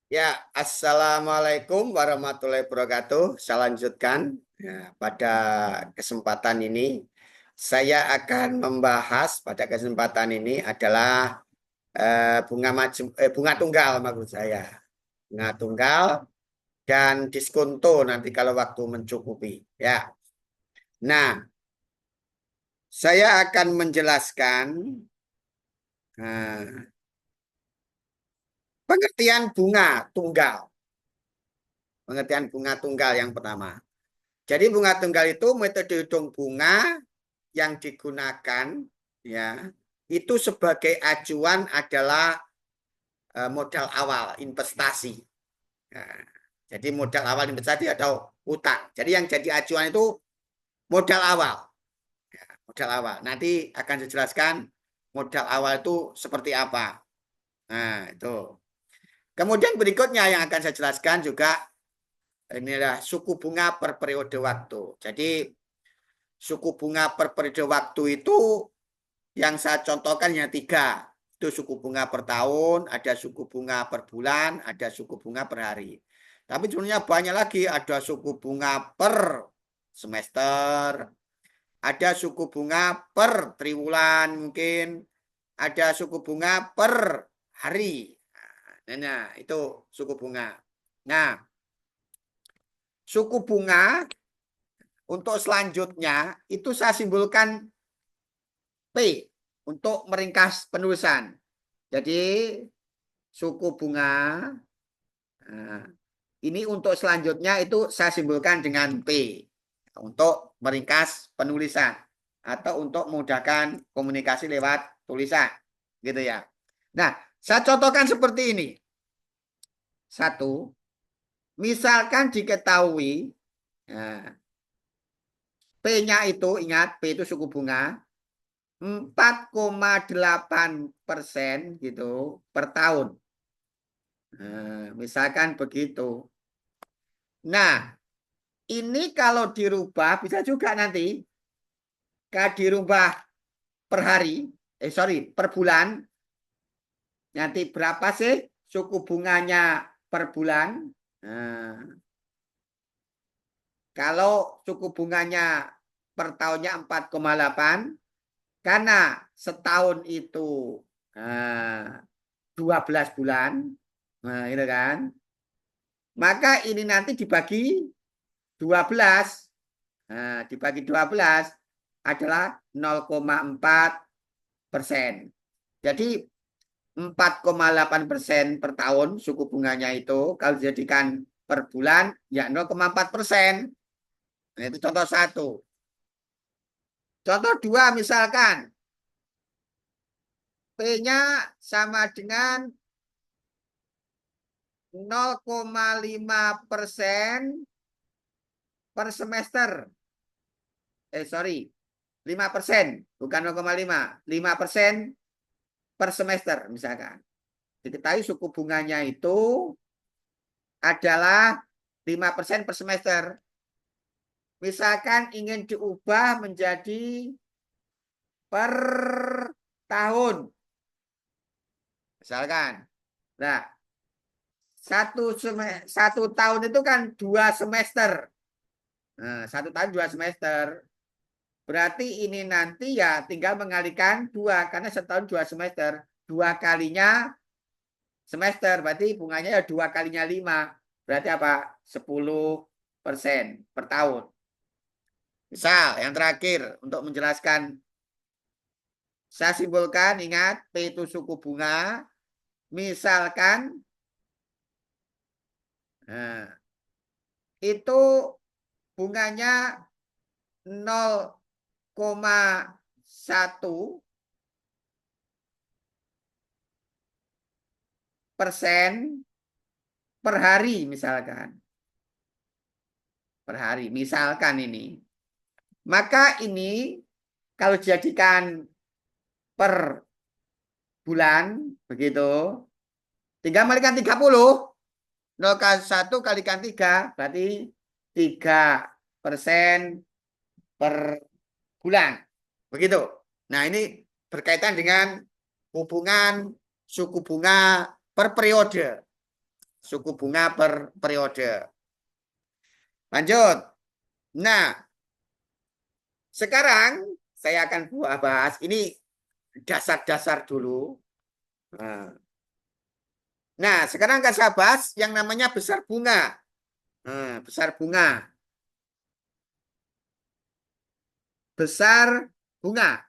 Ya, Assalamualaikum warahmatullahi wabarakatuh. Saya lanjutkan. Ya, pada kesempatan ini, saya akan membahas pada kesempatan ini adalah bunga tunggal maksud saya. Bunga tunggal dan diskonto nanti kalau waktu mencukupi. Ya. Nah, saya akan menjelaskan eh, pengertian bunga tunggal. Pengertian bunga tunggal yang pertama. Jadi bunga tunggal itu metode hitung bunga yang digunakan ya itu sebagai acuan adalah modal awal investasi. Nah, jadi modal awal investasi atau utang. Jadi yang jadi acuan itu modal awal. Ya, modal awal. Nanti akan dijelaskan modal awal itu seperti apa. Nah, itu. Kemudian berikutnya yang akan saya jelaskan juga ini adalah suku bunga per periode waktu. Jadi suku bunga per periode waktu itu yang saya contohkan hanya tiga. Itu suku bunga per tahun, ada suku bunga per bulan, ada suku bunga per hari. Tapi sebenarnya banyak lagi. Ada suku bunga per semester, ada suku bunga per triwulan mungkin, ada suku bunga per hari. Nah, itu suku bunga. Nah, suku bunga untuk selanjutnya itu saya simbolkan P untuk meringkas penulisan. Jadi suku bunga nah, ini untuk selanjutnya itu saya simbolkan dengan P untuk meringkas penulisan atau untuk memudahkan komunikasi lewat tulisan gitu ya. Nah, saya contohkan seperti ini. Satu, misalkan diketahui nah, P-nya itu ingat P itu suku bunga 4,8% gitu per tahun. Nah, misalkan begitu. Nah, ini kalau dirubah bisa juga nanti. Kalau dirubah per hari, sorry, per bulan. Nanti berapa sih suku bunganya per bulan? Nah, kalau suku bunganya per tahunnya 4,8, karena setahun itu 12 bulan, nah itu kan. Maka ini nanti dibagi 12. Nah, dibagi 12 adalah 0,4%. Jadi 4,8% per tahun suku bunganya itu kalau dijadikan per bulan ya 0,4%. Nah, itu contoh satu. Contoh dua misalkan P-nya sama dengan 0,5% per semester. Sorry, 5%, bukan 0,5. 5% per semester misalkan. Diketahui suku bunganya itu adalah 5% per semester. Misalkan ingin diubah menjadi per tahun. Misalkan. Nah, satu tahun itu kan 2 semester. Nah, 1 tahun 2 semester. Berarti ini nanti ya tinggal mengalikan 2. Karena setahun 2 semester. 2 kalinya semester. Berarti bunganya ya 2 kalinya 5. Berarti apa? 10% per tahun. Misal yang terakhir untuk menjelaskan. Saya simpulkan ingat P itu suku bunga. Misalkan nah, itu bunganya 0,1% per hari misalkan. Per hari misalkan ini. Maka ini kalau dijadikan per bulan begitu tinggal kalikan 30. 0,1 kalikan 3 berarti 3% per bulan. Begitu. Nah, ini berkaitan dengan hubungan suku bunga per periode. suku bunga per periode. Lanjut. Nah, sekarang saya akan bahas ini dasar-dasar dulu. Nah, sekarang akan saya bahas yang namanya besar bunga. Besar bunga. Besar bunga.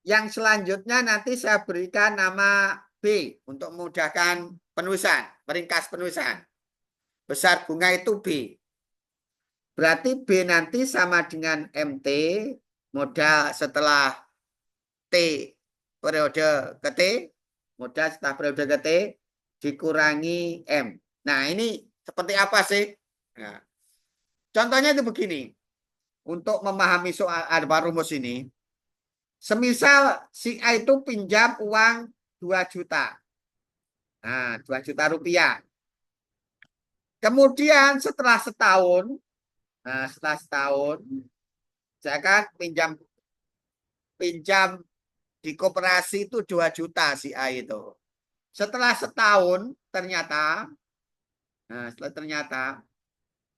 Yang selanjutnya nanti saya berikan nama B untuk memudahkan penulisan, meringkas penulisan. Besar bunga itu B. Berarti B nanti sama dengan MT, modal setelah T periode ke T, modal setelah periode ke T, dikurangi M. Nah, ini seperti apa sih? Nah, contohnya itu begini. Untuk memahami soal rumus ini, semisal si A itu pinjam uang 2 juta. Nah, 2 juta rupiah. Kemudian setelah setahun, saya kan pinjam di koperasi itu 2 juta si A itu. Setelah setahun ternyata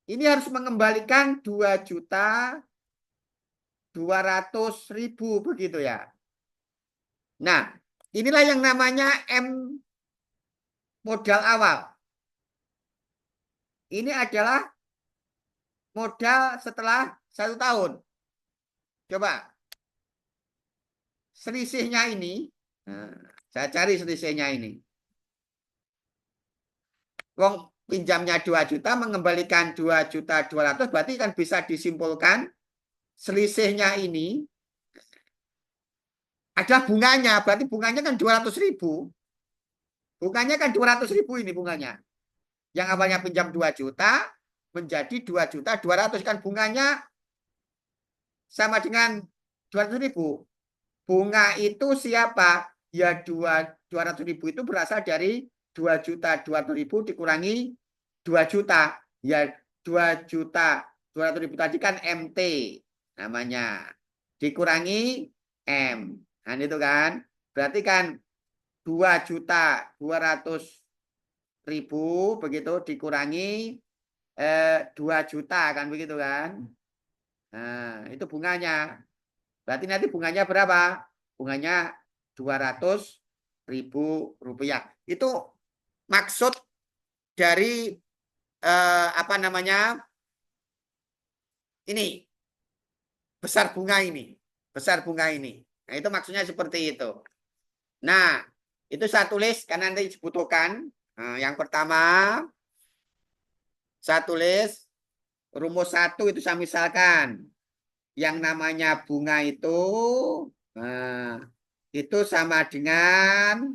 ini harus mengembalikan 2.200.000 begitu ya. Nah, inilah yang namanya M modal awal. Ini adalah modal setelah 1 tahun. Coba selisihnya ini, saya cari selisihnya ini. Wong pinjamnya 2 juta, mengembalikan 2.200.000, berarti kan bisa disimpulkan selisihnya ini ada bunganya, berarti bunganya kan 200.000. Bunganya kan 200.000 ini bunganya. Yang awalnya pinjam 2 juta menjadi 2.200.000 kan bunganya sama dengan 200.000. Bunga itu siapa? Ya 200.000 itu berasal dari 2.200.000 dikurangi 2 juta. Ya 2.200.000 tadi kan MT namanya. Dikurangi M. Nah itu kan. Berarti kan 2.200.000 begitu dikurangi 2 juta kan begitu kan. Nah, itu bunganya. Berarti nanti bunganya berapa? Bunganya 200.000 rupiah. Itu maksud dari apa namanya? Ini besar bunga ini. Besar bunga ini. Nah, itu maksudnya seperti itu. Nah, itu saya tulis karena nanti dibutuhkan. Nah, yang pertama saya tulis rumus 1 itu saya misalkan yang namanya bunga itu sama dengan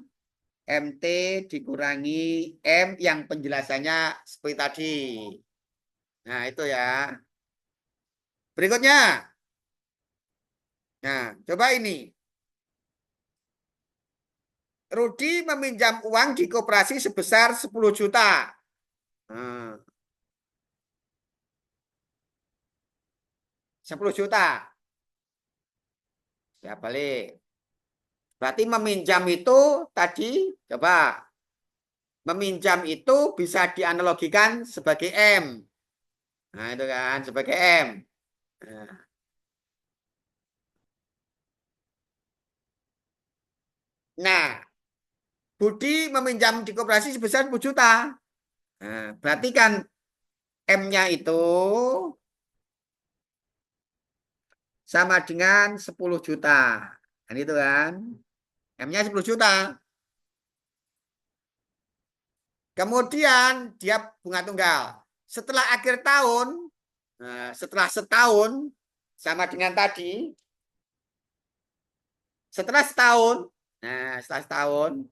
MT dikurangi M yang penjelasannya seperti tadi. Nah, itu ya. Berikutnya. Nah, coba ini. Rudi meminjam uang di koperasi sebesar 10 juta. Nah, 10 juta. Ya, balik. Berarti meminjam itu tadi, coba. Meminjam itu bisa dianalogikan sebagai M. Nah, itu kan, sebagai M. Nah, Budi meminjam di koperasi sebesar 10 juta. Nah, berarti kan M-nya itu sama dengan 10 juta. Kan itu kan. M-nya 10 juta. Kemudian dia bunga tunggal. Setelah akhir tahun, setelah setahun, sama dengan tadi, setelah setahun,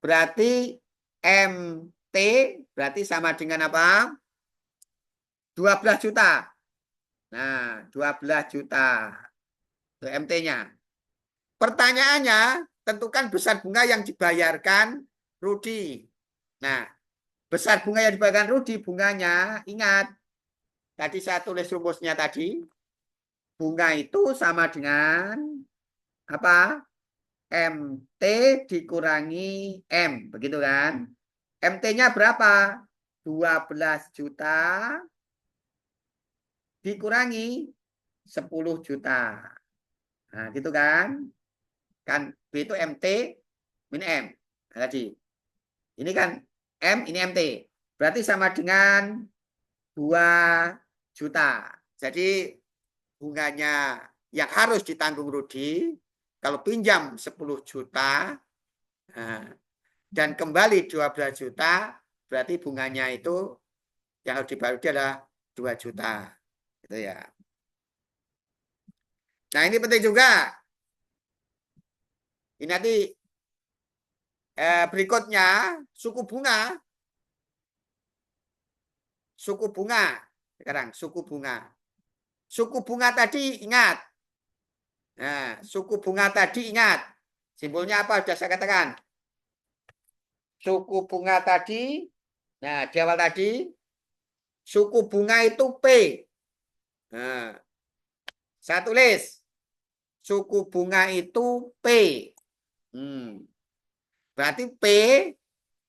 berarti MT berarti sama dengan apa? 12 juta. Nah, 12 juta. Itu MT-nya. Pertanyaannya, tentukan besar bunga yang dibayarkan Rudi. Nah, besar bunga yang dibayarkan Rudi, bunganya, ingat, tadi saya tulis rumusnya tadi, bunga itu sama dengan apa? MT dikurangi M. Begitu kan? MT-nya berapa? 12 juta dikurangi 10 juta. Nah, gitu kan? Kan B itu MT min M. Nah, tadi. Ini kan M, ini MT. Berarti sama dengan 2 juta. Jadi bunganya yang harus ditanggung Rudi kalau pinjam 10 juta dan kembali 12 juta, berarti bunganya itu yang harus dibayar adalah 2 juta. Gitu ya. Nah, ini penting juga. Ini nanti berikutnya suku bunga. Suku bunga. Sekarang suku bunga. Suku bunga tadi ingat. Nah, suku bunga tadi ingat. Simbolnya apa? Sudah saya katakan. Suku bunga tadi. Nah, di awal tadi. Suku bunga itu P. Nah, saya tulis. Suku bunga itu P. Berarti P.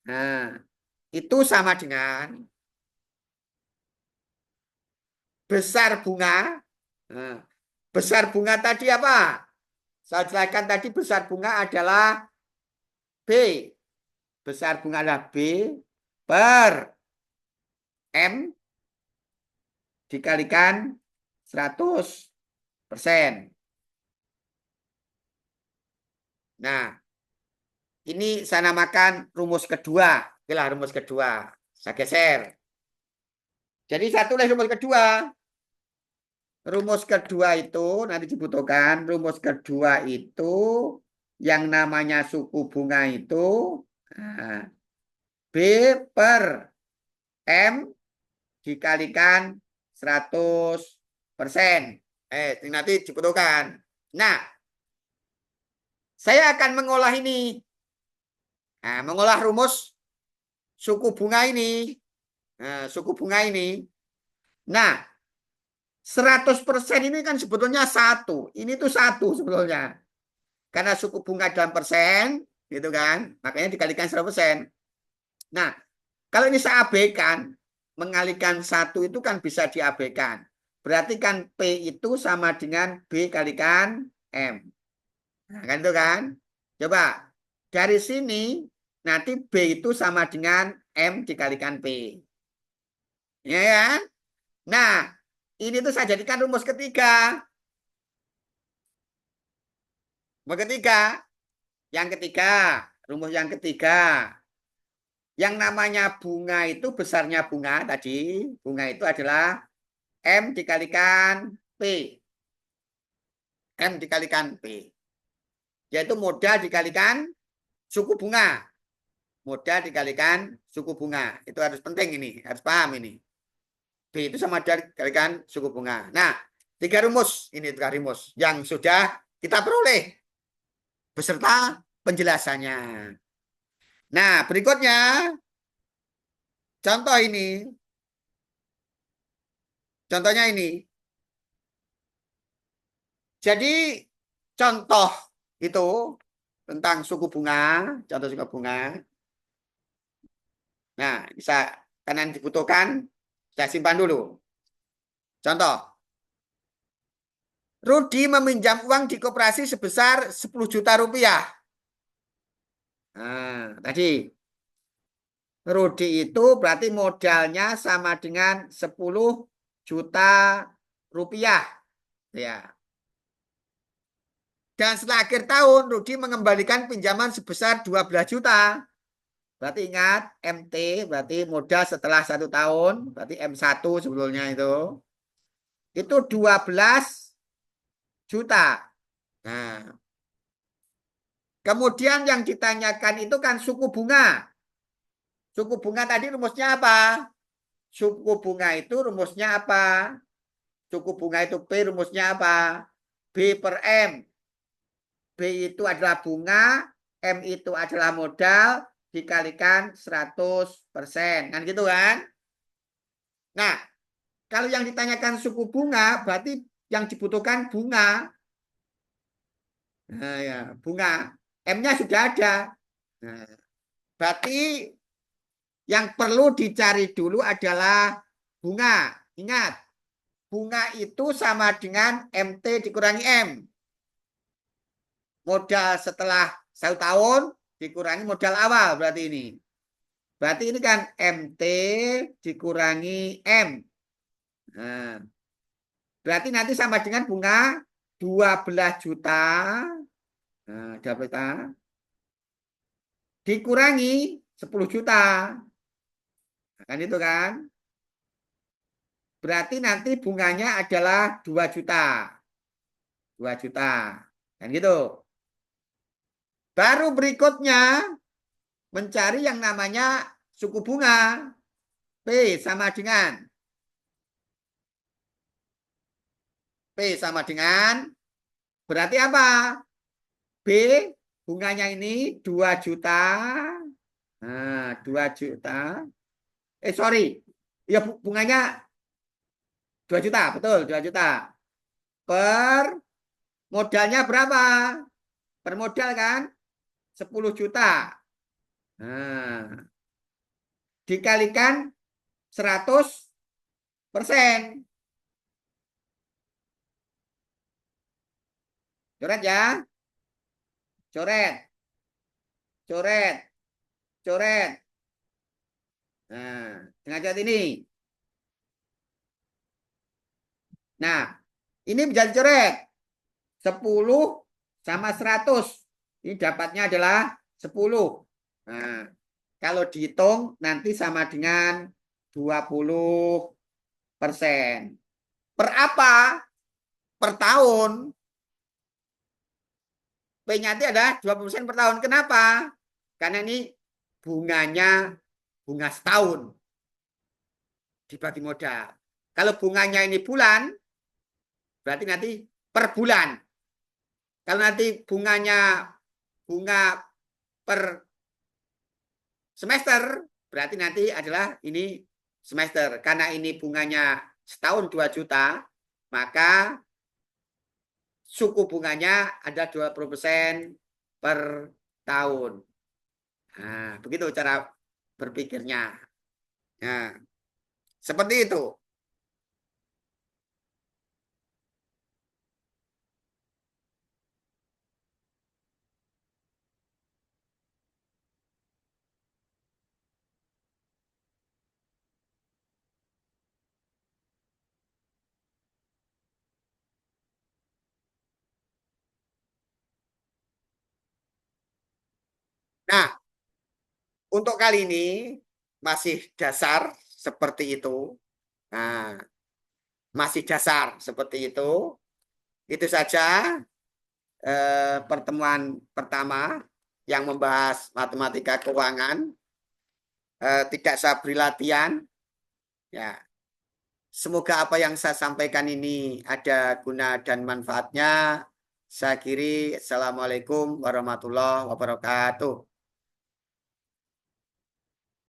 Nah, itu sama dengan besar bunga. Nah, besar bunga tadi apa? Saya jelaskan tadi besar bunga adalah B. Besar bunga adalah B per M dikalikan 100%. Nah, ini saya namakan rumus kedua. Inilah rumus kedua. Saya geser. Jadi saya tulis rumus kedua. Rumus kedua itu nanti dibutuhkan. Rumus kedua itu yang namanya suku bunga itu B per M dikalikan 100%. Nanti dibutuhkan. Nah, saya akan mengolah ini. Nah, mengolah rumus suku bunga ini. Nah, suku bunga ini. Nah, 100% ini kan sebetulnya satu. Ini tuh satu sebetulnya. Karena suku bunga dalam persen, gitu kan. Makanya dikalikan 100%. Nah, kalau ini saya abaikan, mengalihkan satu itu kan bisa diabaikan. Berarti kan P itu sama dengan B kalikan M. Nah, kan itu kan? Coba dari sini nanti B itu sama dengan M dikalikan P. Ya kan? Nah, ini tuh saya jadikan rumus ketiga. Rumus ketiga. Yang ketiga, rumus yang ketiga. Yang namanya bunga itu besarnya bunga tadi. Bunga itu adalah M dikalikan P. M dikalikan P. Yaitu modal dikalikan suku bunga. Modal dikalikan suku bunga. Itu harus penting ini. Harus paham ini. B itu sama dikalikan suku bunga. Nah, tiga rumus. Ini tiga rumus yang sudah kita peroleh. Beserta penjelasannya. Nah, berikutnya. Contoh ini. Contohnya ini. Jadi, contoh itu tentang suku bunga, contoh suku bunga. Nah, bisa karena dibutuhkan, saya simpan dulu. Contoh, Rudi meminjam uang di koperasi sebesar 10 juta rupiah. Nah, tadi Rudi itu berarti modalnya sama dengan 10 juta rupiah. Ya. Dan setelah akhir tahun, Rudi mengembalikan pinjaman sebesar 12 juta. Berarti ingat, MT berarti modal setelah 1 tahun. Berarti M1 sebetulnya itu. Itu 12 juta. Nah, kemudian yang ditanyakan itu kan suku bunga. Suku bunga tadi rumusnya apa? Suku bunga itu rumusnya apa? Suku bunga itu P rumusnya apa? B per M. B itu adalah bunga, M itu adalah modal, dikalikan 100%. Kan gitu kan? Nah, kalau yang ditanyakan suku bunga, berarti yang dibutuhkan bunga. Nah, ya, bunga. M-nya sudah ada. Nah, berarti yang perlu dicari dulu adalah bunga. Ingat, bunga itu sama dengan MT dikurangi M. Modal setelah 1 tahun dikurangi modal awal berarti ini. Berarti ini kan MT dikurangi M. Nah, berarti nanti sama dengan bunga 12 juta. Nah, 12 juta dikurangi 10 juta. Nah, kan itu kan. Berarti nanti bunganya adalah 2 juta. 2 juta. Kan gitu. Baru berikutnya mencari yang namanya suku bunga. P sama dengan berarti apa? B bunganya ini 2 juta. Nah, 2 juta. Sorry. Ya bunganya 2 juta, betul, 2 juta. Per modalnya berapa? Per modal kan 10 juta. Nah, dikalikan 100%. Coret ya. Coret. Coret. Coret. Nah, dengan cat ini. Nah, ini bisa dicoret. 10 sama 100. Ini dapatnya adalah 10. Nah, kalau dihitung nanti sama dengan 20%. Per apa? Per tahun. P-nya itu adalah 20% per tahun. Kenapa? Karena ini bunganya bunga setahun dibagi modal. Kalau bunganya ini bulan, berarti nanti per bulan. Kalau nanti bunganya bunga per semester, berarti nanti adalah ini semester. Karena ini bunganya setahun 2 juta, maka suku bunganya ada 20% per tahun. Nah, begitu cara berpikirnya. Nah, seperti itu. Nah, untuk kali ini masih dasar seperti itu. Nah, masih dasar seperti itu. Itu saja pertemuan pertama yang membahas matematika keuangan. Tidak saya beri latihan. Ya, semoga apa yang saya sampaikan ini ada guna dan manfaatnya. Saya kiri, Assalamualaikum warahmatullahi wabarakatuh.